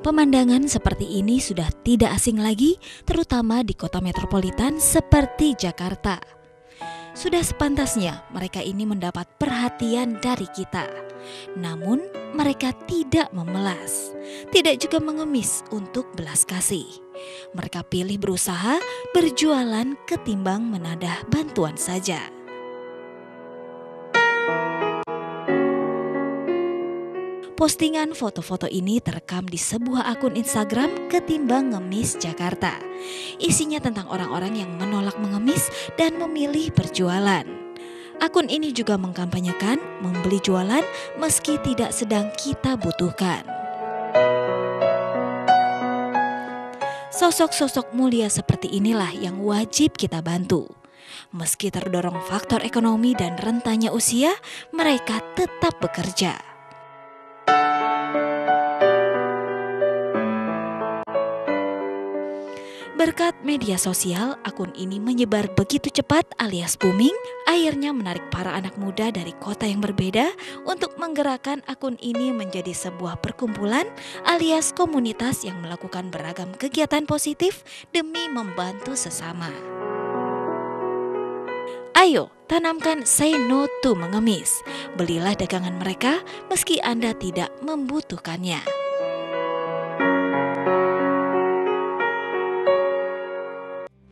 Pemandangan seperti ini sudah tidak asing lagi, terutama di kota metropolitan seperti Jakarta. Sudah sepantasnya mereka ini mendapat perhatian dari kita. Namun mereka tidak memelas, tidak juga mengemis untuk belas kasih. Mereka pilih berusaha, berjualan ketimbang menadah bantuan saja. Postingan foto-foto ini terekam di sebuah akun Instagram Ketimbang Ngemis Jakarta. Isinya tentang orang-orang yang menolak mengemis dan memilih berjualan. Akun ini juga mengkampanyekan membeli jualan meski tidak sedang kita butuhkan. Sosok-sosok mulia seperti inilah yang wajib kita bantu. Meski terdorong faktor ekonomi dan rentannya usia, mereka tetap bekerja. Berkat media sosial, akun ini menyebar begitu cepat alias booming, akhirnya menarik para anak muda dari kota yang berbeda untuk menggerakkan akun ini menjadi sebuah perkumpulan alias komunitas yang melakukan beragam kegiatan positif demi membantu sesama. Ayo, tanamkan say no to mengemis. Belilah dagangan mereka meski Anda tidak membutuhkannya.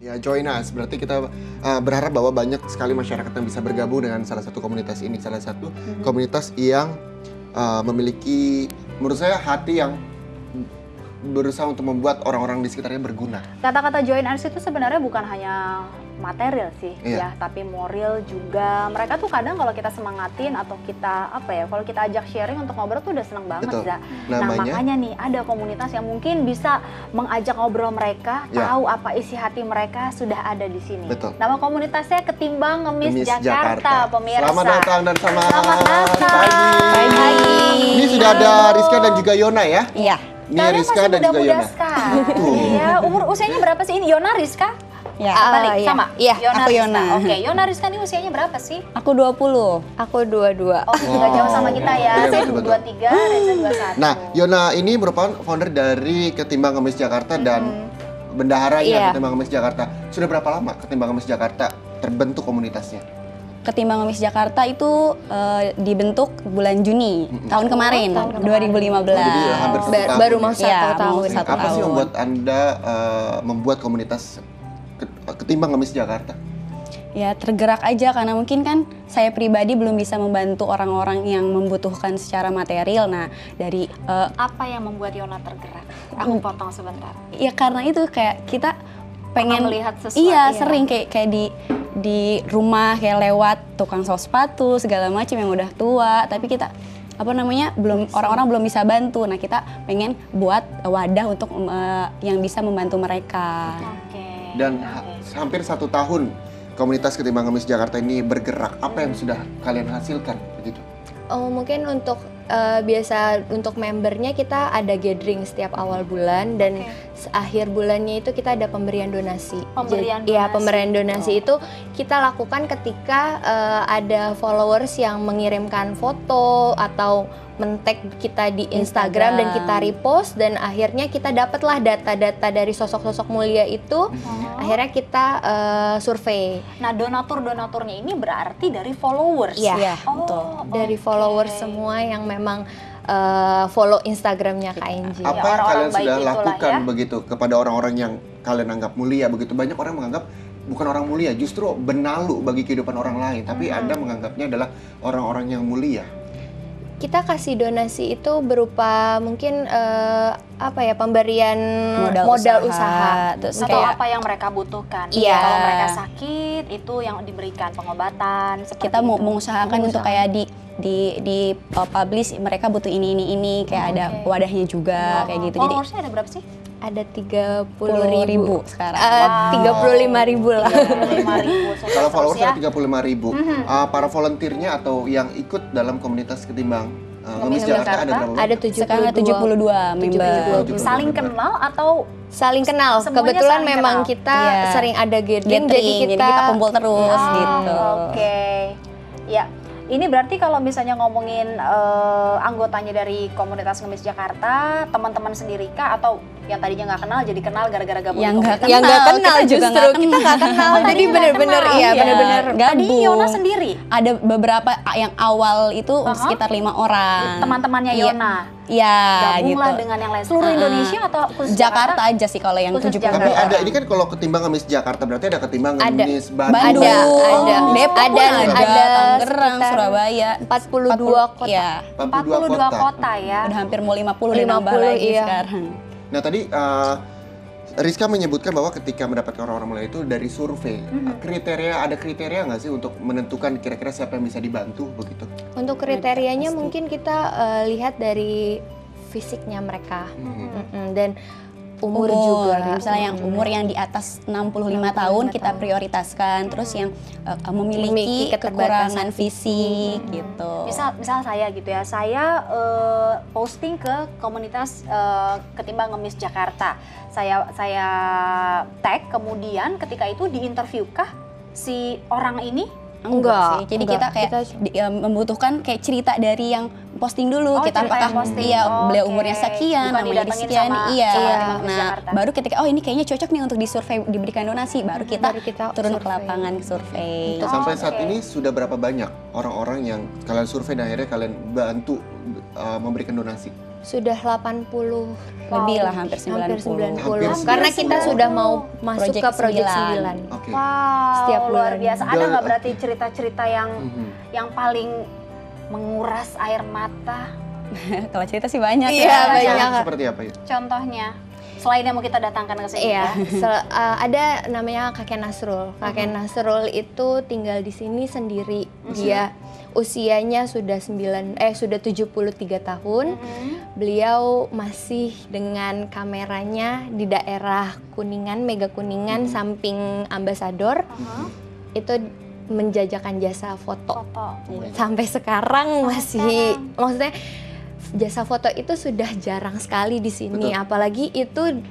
Ya, join us. Berarti kita berharap bahwa banyak sekali masyarakat yang bisa bergabung dengan salah satu komunitas ini. Salah satu komunitas yang memiliki, menurut saya, hati yang berusaha untuk membuat orang-orang di sekitarnya berguna. Kata-kata join us itu sebenarnya bukan hanya material sih, ya, tapi moral juga. Mereka tuh kadang kalau kita semangatin atau kita kalau kita ajak sharing untuk ngobrol tuh udah seneng banget, Za. Nah, makanya nih ada komunitas yang mungkin bisa mengajak ngobrol mereka, tahu apa isi hati mereka sudah ada di sini. Betul. Nama komunitasnya Ketimbang Ngemis Jakarta, pemirsa. Selamat datang dan selamat datang. Pagi. Ini sudah ada Rizka dan juga Yona ya? Iya. Ini Rizka dan juga Yona. Iya, usianya berapa sih ini? Yona, Rizka? Ya, balik sama? Iya, Yona, aku Rizka. Yona. Oke, Yona, Rizka ini usianya berapa sih? Aku 20. Aku 22. Oh, nggak jauh sama kita ya. Iya, Saya betul. 23, Reza 21. Nah, Yona ini merupakan founder dari Ketimbang Ngemis Jakarta dan bendaharanya Ketimbang Ngemis Jakarta. Sudah berapa lama Ketimbang Ngemis Jakarta terbentuk komunitasnya? Ketimbang Ngemis Jakarta itu dibentuk bulan Juni tahun kemarin, 2015. Jadi hampir satu tahun. Baru mau satu tahun. Apa sih yang membuat Anda membuat komunitas Ketimbang Ngemis Jakarta? Ya, tergerak aja karena mungkin kan saya pribadi belum bisa membantu orang-orang yang membutuhkan secara material. Nah, dari apa yang membuat Yona tergerak? Aku potong sebentar. Ya karena itu kayak kita pengen melihat sesuatu. Iya, sering kayak di rumah kayak lewat tukang sos sepatu segala macam yang udah tua, tapi kita belum, orang-orang belum bisa bantu. Nah, kita pengen buat wadah untuk yang bisa membantu mereka. Dan hampir 1 tahun komunitas Ketimbang Ngemis Jakarta ini bergerak. Apa yang sudah kalian hasilkan begitu? Oh, mungkin untuk biasa untuk membernya kita ada gathering setiap awal bulan dan akhir bulannya itu kita ada pemberian donasi. Pemberian donasi itu kita lakukan ketika ada followers yang mengirimkan foto atau men-tag kita di Instagram dan kita repost, dan akhirnya kita dapatlah data-data dari sosok-sosok mulia itu. Akhirnya kita survei. Nah, donaturnya ini berarti dari followers. Iya, betul. Dari followers semua yang memang follow Instagramnya KNJ. Apa yang kalian sudah lakukan begitu kepada orang-orang yang kalian anggap mulia begitu? Banyak orang menganggap bukan orang mulia, justru benalu bagi kehidupan orang lain. Tapi Anda menganggapnya adalah orang-orang yang mulia. Kita kasih donasi itu berupa mungkin pemberian modal usaha. Terus atau apa yang mereka butuhkan. Iya. Kalau mereka sakit itu yang diberikan pengobatan. Kita mau mengusahakan untuk kayak di publish mereka butuh ini kayak ada wadahnya juga kayak gitu. Jadi followersnya ada berapa sih? Ada 30.000 sekarang. 35.000 lah. 35.000. Kalau followersnya 35.000, para volunteernya atau yang ikut dalam komunitas Ketimbang Ngemis Jakarta ada berapa? Ada sekarang 72 member. Saling kenal atau saling kenal? Kebetulan memang kita sering ada gathering, jadi kita kumpul terus gitu. Oke. Ya. Ini berarti kalau misalnya ngomongin anggotanya dari komunitas ngemis Jakarta, teman-teman sendiri kah atau yang tadinya nggak kenal jadi kenal gara-gara gabung Yang komunitas? nggak kenal justru kita nggak kenal. Jadi bener-bener bener-bener Tadi gabung. Yona sendiri? Ada beberapa yang awal itu sekitar 5 orang. Teman-temannya Yona? Iya, Gabunglah gitu. dengan yang lain. Seluruh Indonesia atau khusus Jakarta aja sih kalau yang Khusus 70 Jakarta. Tapi ada ini kan kalau ketimbang ngemis Jakarta berarti ada ketimbang ngemis Bandung. Ada. Depok pun ada, Tangerang, sekitar Surabaya. 42 kota. Iya. 42 kota ya. Udah hampir mau 50 dan nambah lagi sekarang. Nah tadi Rizka menyebutkan bahwa ketika mendapatkan orang-orang mulia itu dari survei, ada kriteria nggak sih untuk menentukan kira-kira siapa yang bisa dibantu begitu? Untuk kriterianya mungkin kita lihat dari fisiknya mereka dan umur juga. Misalnya yang umur yang di atas 65 tahun kita prioritaskan, terus yang memiliki kekurangan fisik gitu. Misal saya gitu ya, saya posting ke komunitas Ketimbang Ngemis Jakarta. Saya tag, kemudian ketika itu diinterviewkah si orang ini? Enggak sih. Jadi kita kayak membutuhkan kayak cerita dari yang posting dulu. Kita apakah beliau umurnya sekian, namanya sekian, Nah, baru ketika ini kayaknya cocok nih untuk disurvei, diberikan donasi, baru kita turun ke lapangan survei. Sampai saat ini sudah berapa banyak orang-orang yang kalian survei dan akhirnya kalian bantu memberikan donasi? Sudah 80 lebih lah, hampir 90. Karena kita sudah mau masuk ke Project 9. Okay. Wow, Setiap luar bulan. biasa. Ada nggak berarti cerita-cerita yang paling menguras air mata? Kalau cerita sih banyak banyak. Seperti apa ya? Contohnya, selain yang mau kita datangkan ke sini ya? Ada namanya Kakek Nasrul. Kakek Nasrul itu tinggal di sini sendiri. Dia usianya sudah 73 tahun. Beliau masih dengan kameranya di daerah Kuningan, Mega Kuningan, samping Ambasador. Itu menjajakan jasa foto. Sampai sekarang masih, maksudnya jasa foto itu sudah jarang sekali di sini. Betul. Apalagi itu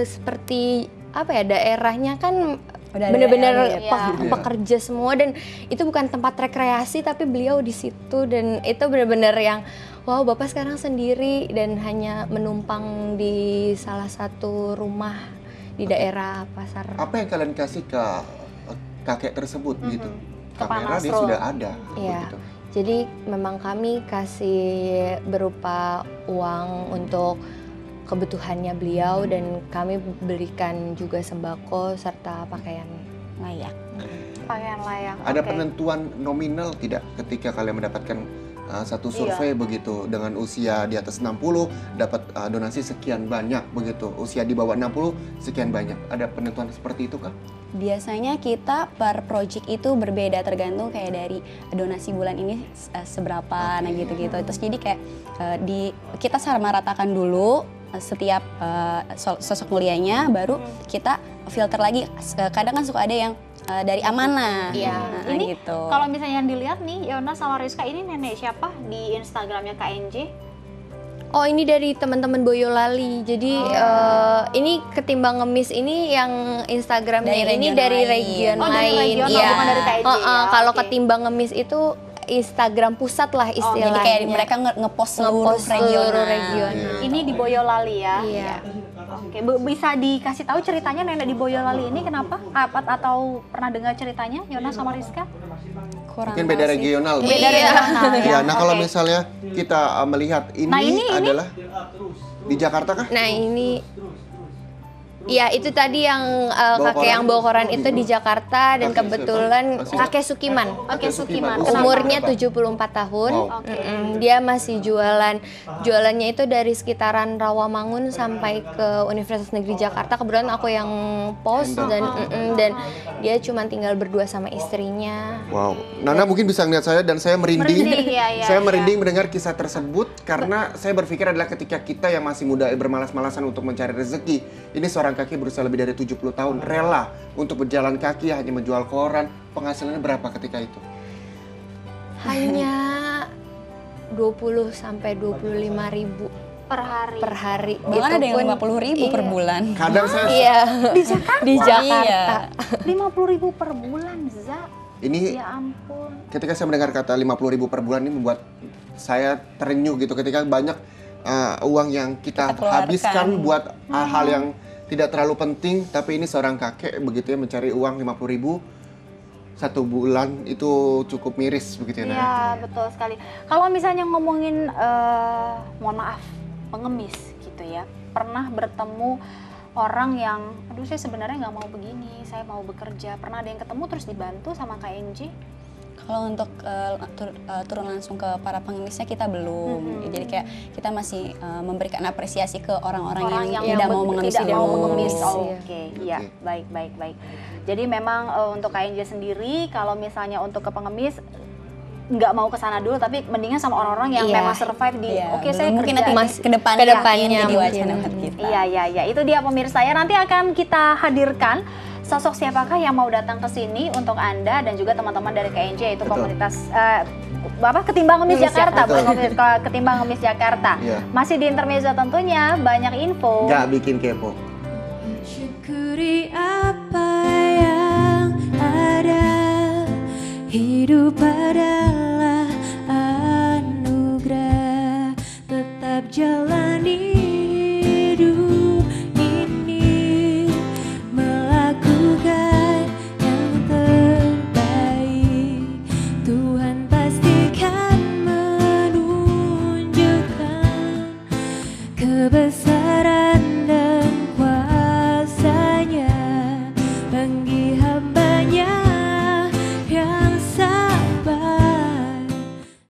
seperti apa ya, daerahnya kan benar-benar pekerja semua, dan itu bukan tempat rekreasi tapi beliau di situ, dan itu benar-benar yang wow, Bapak sekarang sendiri dan hanya menumpang di salah satu rumah di daerah pasar. Apa yang kalian kasih ke kakek tersebut gitu? Kamera dia Nasrul. sudah ada. Iya. Begitu. Jadi memang kami kasih berupa uang untuk kebutuhannya beliau, dan kami berikan juga sembako serta pakaian layak. Pakaian layak. Ada penentuan nominal tidak ketika kalian mendapatkan satu survei begitu, dengan usia di atas 60 dapat donasi sekian banyak begitu, usia di bawah 60 sekian banyak. Ada penentuan seperti itu kah? Biasanya kita per project itu berbeda, tergantung kayak dari donasi bulan ini seberapa, nah gitu-gitu. Terus jadi kayak kita samaratakan dulu setiap sosok mulianya, baru kita filter lagi. Kadang kan suka ada yang dari amanah. Iya. Ini gitu. kalau misalnya yang dilihat nih, Yona sama Rizka ini nenek siapa di Instagramnya KNJ? Oh, ini dari teman-teman Boyolali. Jadi ini Ketimbang Ngemis ini yang Instagramnya ini dari region lain. Dari regional, Iya. bukan dari KNJ. Kalau Ketimbang Ngemis itu Instagram pusat lah istilahnya. Jadi kayak mereka ngepost seluruh regional. Ini di Boyolali ya? Iya. Oke, bisa dikasih tahu ceritanya nenek di Boyolali ini kenapa? Atau pernah dengar ceritanya, Yona sama Rizka? Mungkin beda regional. Beda regional ya. Ya, nah kalau misalnya kita melihat ini adalah di Jakarta kah? Nah ini, ya itu tadi yang kakek yang bawa koran itu di Jakarta, dan kebetulan kakek Sukiman. Oke, Sukiman. Umurnya 74 tahun. Wow. Dia masih jualannya itu dari sekitaran Rawamangun sampai ke Universitas Negeri Jakarta. Kebetulan aku yang post, dan dia cuma tinggal berdua sama istrinya. Wow, Nana mungkin bisa ngeliat saya dan saya merinding. Iya, Saya merinding mendengar kisah tersebut karena saya berpikir adalah ketika kita yang masih muda bermalas-malasan untuk mencari rezeki, ini seorang kakek berusia lebih dari 70 tahun rela untuk berjalan kaki hanya menjual koran. Penghasilannya berapa ketika itu? Hanya 20 sampai 25 ribu Per hari. Bahkan ada yang 50.000 per bulan. Kadang saya Iya. Di Jakarta? Di Jakarta. 50.000 per bulan, Za. Ini ya ampun. Ketika saya mendengar kata 50.000 per bulan ini membuat saya terenyuh gitu, ketika banyak uang yang kita habiskan buat hal-hal yang tidak terlalu penting, tapi ini seorang kakek begitu ya mencari uang 50.000 satu bulan itu cukup miris begitu ya. Iya, betul sekali. Kalau misalnya ngomongin mohon maaf, pengemis gitu ya. Pernah bertemu orang yang aduh saya sebenarnya nggak mau begini, saya mau bekerja. Pernah ada yang ketemu terus dibantu sama KNJ? Kalau untuk turun langsung ke para pengemisnya kita belum. Jadi kayak kita masih memberikan apresiasi ke orang-orang yang tidak mau mengemis dulu. Oke, iya, baik. Jadi memang untuk KNJ sendiri kalau misalnya untuk ke pengemis nggak mau ke sana dulu, tapi mendingan sama orang-orang yang memang survive di saya mungkin kerja nanti kedepannya jadi wacana kita. Iya, itu dia pemirsa ya. Nanti akan kita hadirkan sosok siapakah yang mau datang ke sini untuk Anda dan juga teman-teman dari KNJ, yaitu komunitas Ketimbang Ngemis Jakarta, Ketimbang Ngemis Jakarta. Masih di intermezzo tentunya, banyak info. Nggak bikin kepo. Syukuri apa yang ada, hidup adalah anugerah, tetap jalani hidup ini, melakukan yang terbaik. Tuhan pastikan menunjukkan kebesaran